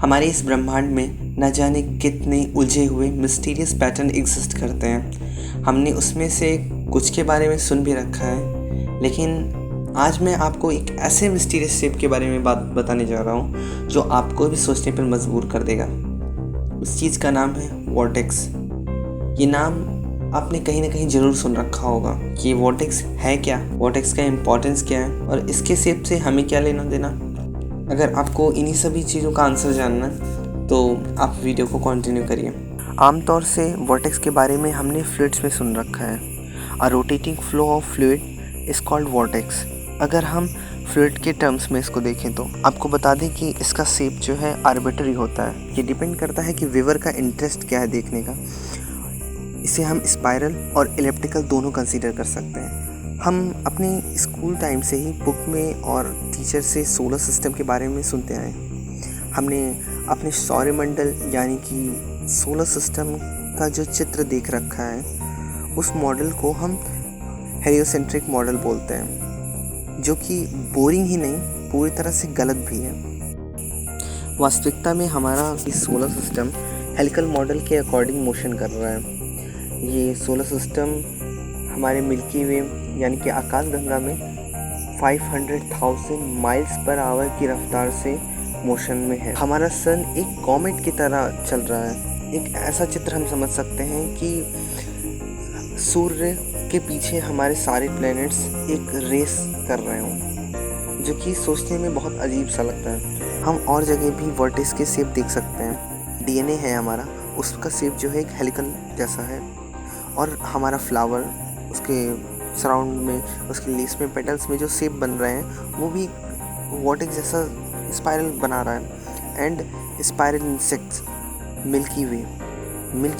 हमारे इस ब्रह्मांड में न जाने कितने उलझे हुए मिस्टीरियस पैटर्न एग्जिस्ट करते हैं। हमने उसमें से कुछ के बारे में सुन भी रखा है, लेकिन आज मैं आपको एक ऐसे मिस्टीरियस शेप के बारे में बात बताने जा रहा हूँ जो आपको भी सोचने पर मजबूर कर देगा। उस चीज़ का नाम है वॉर्टेक्स। ये नाम आपने कहीं ना कहीं ज़रूर सुन रखा होगा कि ये वॉर्टेक्स है क्या, वॉर्टेक्स का इम्पोर्टेंस क्या है और इसके शेप से हमें क्या लेना देना। अगर आपको इन्हीं सभी चीज़ों का आंसर जानना है तो आप वीडियो को कंटिन्यू करिए। आमतौर से वॉर्टेक्स के बारे में हमने फ्लूइड्स में सुन रखा है। अ rotating flow of fluid is called vortex. अगर हम फ्लूइड के टर्म्स में इसको देखें तो आपको बता दें कि इसका शेप जो है आर्बिट्ररी होता है। ये डिपेंड करता है कि व्यूअर का इंटरेस्ट क्या है देखने का। इसे हम स्पाइरल और इलिप्टिकल दोनों कंसीडर कर सकते हैं। हम अपने स्कूल टाइम से ही बुक में और टीचर से सोलर सिस्टम के बारे में सुनते आए। हमने अपने सौरमंडल यानी कि सोलर सिस्टम का जो चित्र देख रखा है, उस मॉडल को हम हेलियोसेंट्रिक मॉडल बोलते हैं, जो कि बोरिंग ही नहीं पूरी तरह से गलत भी है। वास्तविकता में हमारा इस सोलर सिस्टम हेलिकल मॉडल के अकॉर्डिंग मोशन कर रहा है। ये सोलर सिस्टम हमारे मिल्की वे यानी कि आकाशगंगा में 500,000 माइल्स पर आवर की रफ्तार से मोशन में है। हमारा सन एक कॉमेट की तरह चल रहा है। एक ऐसा चित्र हम समझ सकते हैं कि सूर्य के पीछे हमारे सारे प्लैनेट्स एक रेस कर रहे हों, जो कि सोचने में बहुत अजीब सा लगता है। हम और जगह भी वर्टेक्स के शेप देख सकते हैं। डीएनए है हमारा, उसका शेप जो है एक हेलिकल जैसा है, और हमारा फ्लावर उसके सराउंड में, उसके लीव्स में, पेटल्स में जो शेप बन रहे हैं वो भी वॉर्टेक्स जैसा स्पाइरल बना रहा है। एंड स्पाइरल इंसेक्ट्स, मिल्की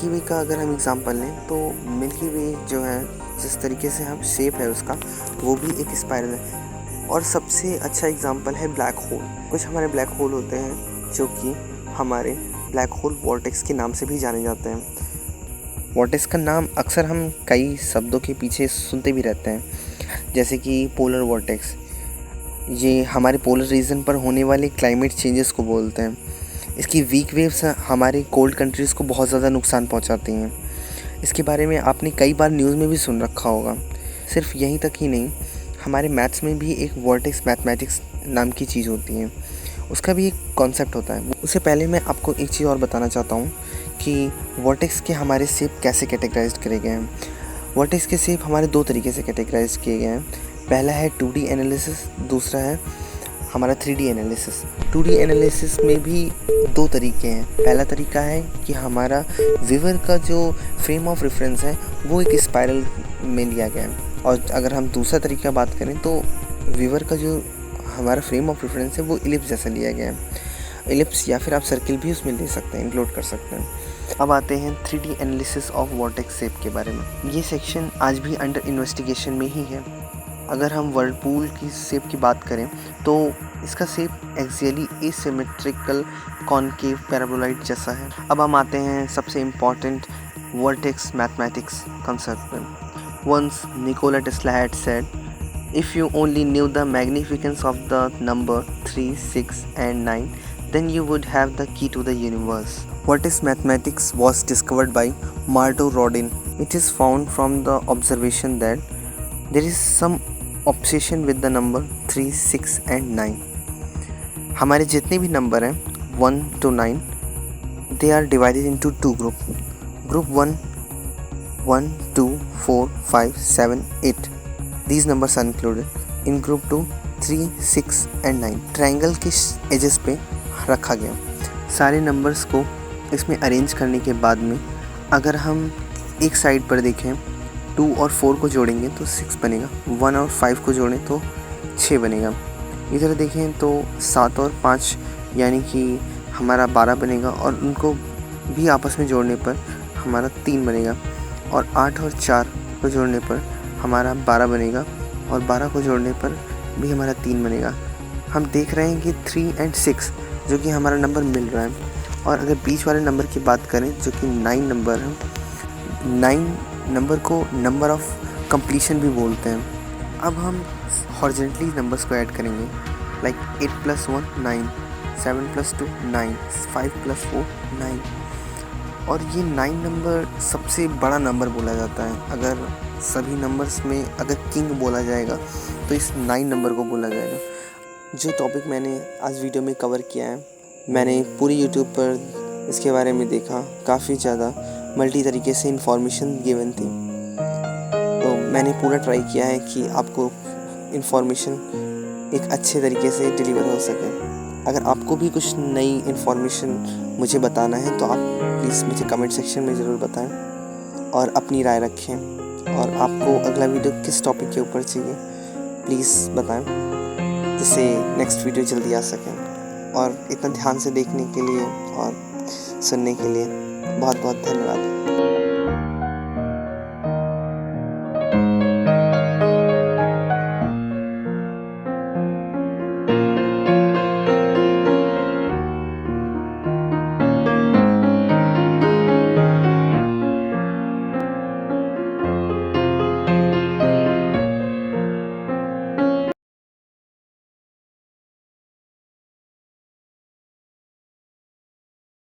वे का अगर हम एग्जांपल लें तो मिल्की वे जो है, जिस तरीके से हम शेप है उसका, वो भी एक स्पाइरल है। और सबसे अच्छा एग्जांपल है ब्लैक होल। कुछ हमारे ब्लैक होल होते हैं जो कि हमारे ब्लैक होल वॉर्टेक्स के नाम से भी जाने जाते हैं। वॉर्टेक्स का नाम अक्सर हम कई शब्दों के पीछे सुनते भी रहते हैं, जैसे कि पोलर वॉर्टेक्स। ये हमारे पोलर रीजन पर होने वाले क्लाइमेट चेंजेस को बोलते हैं। इसकी वीक वेव्स हमारे कोल्ड कंट्रीज़ को बहुत ज़्यादा नुकसान पहुंचाती हैं। इसके बारे में आपने कई बार न्यूज़ में भी सुन रखा होगा। सिर्फ यहीं तक ही नहीं, हमारे मैथ्स में भी एक वॉर्टेक्स मैथमेटिक्स नाम की चीज़ होती है, उसका भी एक कॉन्सेप्ट होता है। उससे पहले मैं आपको एक चीज़ और बताना चाहता हूँ कि वॉर्टेक्स के हमारे शेप कैसे कैटेगराइज करे गए हैं। वॉर्टेक्स के शेप हमारे दो तरीके से कैटेगराइज किए गए हैं। पहला है 2D एनालिसिस, दूसरा है हमारा 3D एनालिसिस। 2D एनालिसिस में भी दो तरीके हैं। पहला तरीका है कि हमारा व्यूअर का जो फ्रेम ऑफ रेफरेंस है वो एक स्पाइरल में लिया गया है, और अगर हम दूसरा तरीका बात करें तो व्यूअर का जो हमारा फ्रेम ऑफ रेफरेंस है वो इलिप्स जैसा लिया गया है। इलिप्स या फिर आप सर्किल भी उसमें ले सकते हैं, इंक्लूड कर सकते हैं। अब आते हैं 3D analysis of vortex shape के बारे में। ये सेक्शन आज भी अंडर इन्वेस्टिगेशन में ही है। अगर हम वर्लपूल की शेप की बात करें तो इसका shape axially asymmetrical concave paraboloid जैसा है। अब हम आते हैं सबसे इम्पॉर्टेंट वॉर्टेक्स मैथमेटिक्स कंसेप्ट पर। Once Nikola Tesla had said, if you only knew the magnificence of the number 3, 6 and 9, then you would have the key to the universe. What is mathematics was discovered by Marto Rodin. It is found from the observation that there is some obsession with the number 3, 6 and 9. हमारे जितने भी number हैं 1 to 9, they are divided into two groups. Group 1, 1, 2, 4, 5, 7, 8. These numbers are included. In group 2, 3, 6 and 9 triangle के edges पे रखा गया। सारे numbers को इसमें अरेंज करने के बाद में अगर हम एक साइड पर देखें 2 और 4 को जोड़ेंगे तो 6 बनेगा, 1 और 5 को जोड़ें तो 6 बनेगा। इधर देखें तो 7 और 5 यानी कि हमारा 12 बनेगा, और उनको भी आपस में जोड़ने पर हमारा 3 बनेगा, और 8 और 4 को जोड़ने पर हमारा 12 बनेगा, और 12 को जोड़ने पर भी हमारा 3 बनेगा। हम देख रहे हैं कि 3 and 6 जो कि हमारा नंबर मिल रहा है। और अगर बीच वाले नंबर की बात करें जो कि 9 नंबर है, 9 नंबर को नंबर ऑफ कंप्लीशन भी बोलते हैं। अब हम हॉरिजॉन्टली नंबर्स को ऐड करेंगे, लाइक 8 + 1 9, 7 + 2 9, 5 + 4 9। और ये 9 नंबर सबसे बड़ा नंबर बोला जाता है। अगर सभी नंबर्स में अगर किंग बोला जाएगा तो इस 9 नंबर को बोला जाएगा। जो टॉपिक मैंने आज वीडियो में कवर किया है, मैंने पूरी यूट्यूब पर इसके बारे में देखा, काफ़ी ज़्यादा मल्टी तरीके से इन्फॉर्मेशन गिवन थी। तो मैंने पूरा ट्राई किया है कि आपको इन्फॉर्मेशन एक अच्छे तरीके से डिलीवर हो सके। अगर आपको भी कुछ नई इन्फॉर्मेशन मुझे बताना है तो आप प्लीज़ मुझे कमेंट सेक्शन में ज़रूर बताएं और अपनी राय रखें। और आपको अगला वीडियो किस टॉपिक के ऊपर चाहिए प्लीज़ बताएं, जिससे नेक्स्ट वीडियो जल्दी आ सके। और इतना ध्यान से देखने के लिए और सुनने के लिए बहुत बहुत धन्यवाद।